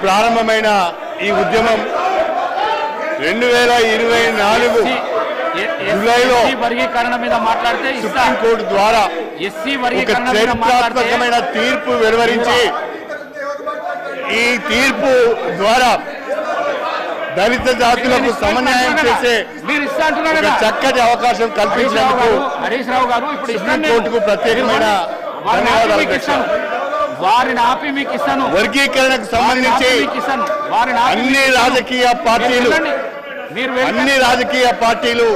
ప్రారంభమైన ఈ ఉద్యమం 2024 జూలైలో వర్గీకరణ మీద మాట్లాడితే సుప్రీంకోర్టు ద్వారా ఒక చరిత్రాత్మకమైన తీర్పు వెలువరించి ఈ తీర్పు ద్వారా దళిత జాతులకు సమన్వయం చేసే ఒక చక్కటి అవకాశం కల్పించినందుకు సుప్రీంకోర్టుకు ప్రత్యేకమైన ధన్యవాదాలు. వారిని ఆపి మీకు ఇస్తాను. వర్గీకరణకు సంబంధించి అన్ని రాజకీయ పార్టీలు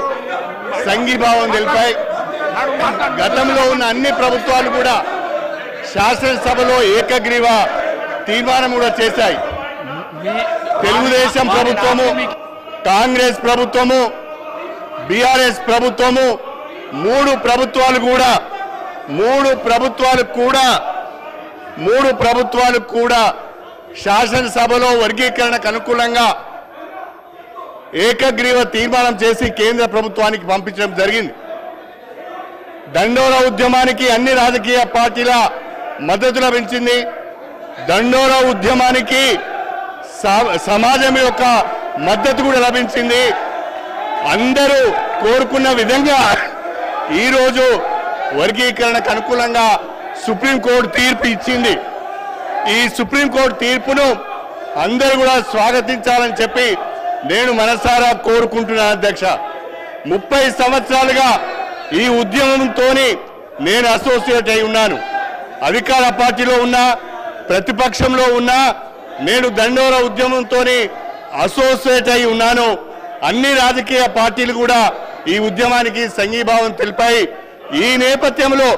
సంఘీభావం తెలిపాయి. గతంలో ఉన్న అన్ని ప్రభుత్వాలు కూడా శాసనసభలో ఏకగ్రీవ తీర్మానం కూడా చేశాయి. తెలుగుదేశం ప్రభుత్వము, కాంగ్రెస్ ప్రభుత్వము, బీఆర్ఎస్ ప్రభుత్వము మూడు ప్రభుత్వాలు కూడా శాసనసభలో వర్గీకరణకు అనుకూలంగా ఏకగ్రీవ తీర్మానం చేసి కేంద్ర ప్రభుత్వానికి పంపించడం జరిగింది. దండోరా ఉద్యమానికి అన్ని రాజకీయ పార్టీల మద్దతు లభించింది. దండోరా ఉద్యమానికి సమాజం యొక్క మద్దతు కూడా లభించింది. అందరూ కోరుకున్న విధంగా ఈరోజు వర్గీకరణకు అనుకూలంగా సుప్రీంకోర్టు తీర్పు ఇచ్చింది. ఈ సుప్రీంకోర్టు తీర్పును అందరూ కూడా స్వాగతించాలని చెప్పి నేను మనసారా కోరుకుంటున్నాను. అధ్యక్ష, 30 సంవత్సరాలుగా ఈ ఉద్యమంతో నేను అసోసియేట్ అయి ఉన్నాను. అధికార పార్టీలో ఉన్నా, ప్రతిపక్షంలో ఉన్నా నేను దండోరా ఉద్యమంతో అసోసియేట్ అయి ఉన్నాను. అన్ని రాజకీయ పార్టీలు కూడా ఈ ఉద్యమానికి సంఘీభావం తెలిపాయి. ఈ నేపథ్యంలో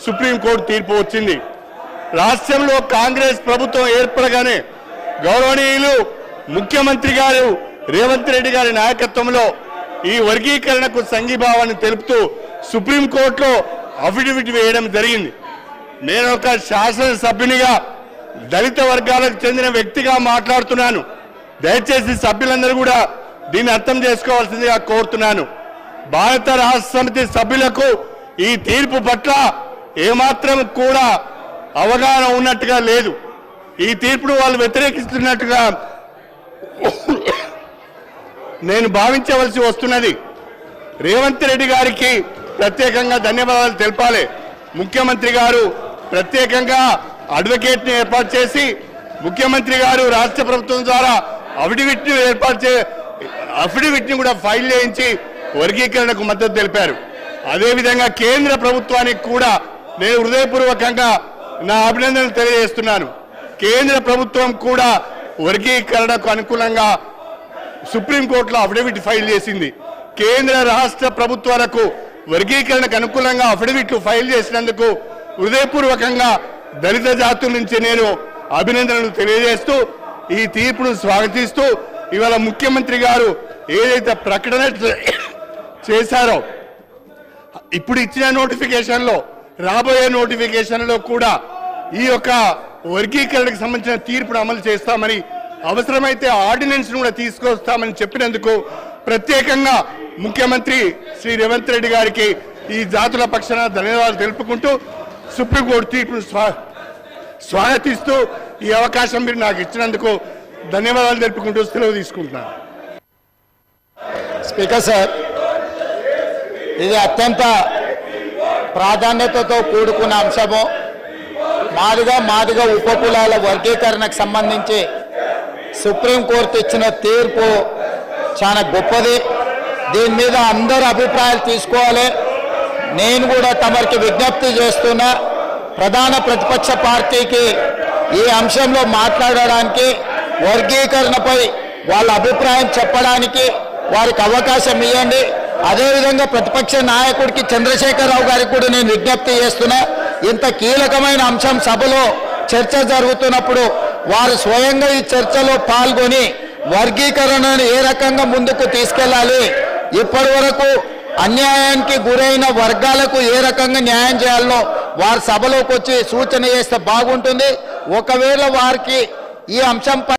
సుప్రీంకోర్టు తీర్పు వచ్చింది. రాష్ట్రంలో కాంగ్రెస్ ప్రభుత్వం ఏర్పడగానే గౌరవనీయులు ముఖ్యమంత్రి గారు రేవంత్ రెడ్డి గారి నాయకత్వంలో ఈ వర్గీకరణకు సంఘీభావాన్ని తెలుపుతూ సుప్రీంకోర్టులో అఫిడవిట్ వేయడం జరిగింది. నేను ఒక శాసనసభ్యునిగా దళిత వర్గాలకు చెందిన వ్యక్తిగా మాట్లాడుతున్నాను. దయచేసి సభ్యులందరూ కూడా దీన్ని అర్థం చేసుకోవాల్సిందిగా కోరుతున్నాను. భారత రాష్ట్ర సమితి సభ్యులకు ఈ తీర్పు పట్ల ఏమాత్రం కూడా అవగాహన ఉన్నట్టుగా లేదు. ఈ తీర్పును వాళ్ళు వ్యతిరేకిస్తున్నట్టుగా నేను భావించవలసి వస్తున్నది. రేవంత్ రెడ్డి గారికి ప్రత్యేకంగా ధన్యవాదాలు తెలపాలి. ముఖ్యమంత్రి గారు ప్రత్యేకంగా అడ్వకేట్ని ఏర్పాటు చేసి ముఖ్యమంత్రి గారు రాష్ట్ర ప్రభుత్వం ద్వారా అఫిడవిట్ని కూడా ఫైల్ చేయించి వర్గీకరణకు మద్దతు తెలిపారు. అదేవిధంగా కేంద్ర ప్రభుత్వానికి కూడా నేను హృదయపూర్వకంగా నా అభినందనలు తెలియజేస్తున్నాను. కేంద్ర ప్రభుత్వం కూడా వర్గీకరణకు అనుకూలంగా సుప్రీంకోర్టులో అఫిడవిట్ ఫైల్ చేసింది. కేంద్ర రాష్ట్ర ప్రభుత్వాలకు వర్గీకరణకు అనుకూలంగా అఫిడవిట్లు ఫైల్ చేసినందుకు హృదయపూర్వకంగా దళిత జాతుల నుంచి నేను అభినందనలు తెలియజేస్తూ ఈ తీర్పును స్వాగతిస్తూ ఇవాళ ముఖ్యమంత్రి గారు ఏదైతే ప్రకటన చేశారో ఇప్పుడు ఇచ్చిన నోటిఫికేషన్లో రాబోయే నోటిఫికేషన్లో కూడా ఈ యొక్క వర్గీకరణకు సంబంధించిన తీర్పును అమలు చేస్తామని అవసరమైతే ఆర్డినెన్స్ కూడా తీసుకొస్తామని చెప్పినందుకు ప్రత్యేకంగా ముఖ్యమంత్రి శ్రీ రేవంత్ రెడ్డి గారికి ఈ జాతుల పక్షాన ధన్యవాదాలు తెలుపుకుంటూ సుప్రీంకోర్టు తీర్పును స్వాగతిస్తూ ఈ అవకాశం మీరు నాకు ఇచ్చినందుకు ధన్యవాదాలు తెలుపుకుంటూ సెలవు తీసుకుంటున్నాను. స్పీకర్ సార్, ఇది అత్యంత ప్రాధాన్యతతో కూడుకున్న అంశము. మాదిగ ఉపకులాల వర్గీకరణకు సంబంధించి సుప్రీంకోర్టు ఇచ్చిన తీర్పు చాలా గొప్పది. దీని మీద అందరూ అభిప్రాయాలు తీసుకోవాలి. నేను కూడా తమరికి విజ్ఞప్తి చేస్తున్నా, ప్రధాన ప్రతిపక్ష పార్టీకి ఈ అంశంలో మాట్లాడడానికి, వర్గీకరణపై వాళ్ళ అభిప్రాయం చెప్పడానికి వారికి అవకాశం ఇవ్వండి. అదేవిధంగా ప్రతిపక్ష నాయకుడికి చంద్రశేఖరరావు గారికి కూడా నేను విజ్ఞప్తి చేస్తున్నా, ఇంత కీలకమైన అంశం సభలో చర్చ జరుగుతున్నప్పుడు వారు స్వయంగా ఈ చర్చలో పాల్గొని వర్గీకరణను ఏ రకంగా ముందుకు తీసుకెళ్లాలి, ఇప్పటి వరకు అన్యాయానికి గురైన వర్గాలకు ఏ రకంగా న్యాయం చేయాలనో వారు సభలోకి వచ్చి సూచన చేస్తే బాగుంటుంది. ఒకవేళ వారికి ఈ అంశంపై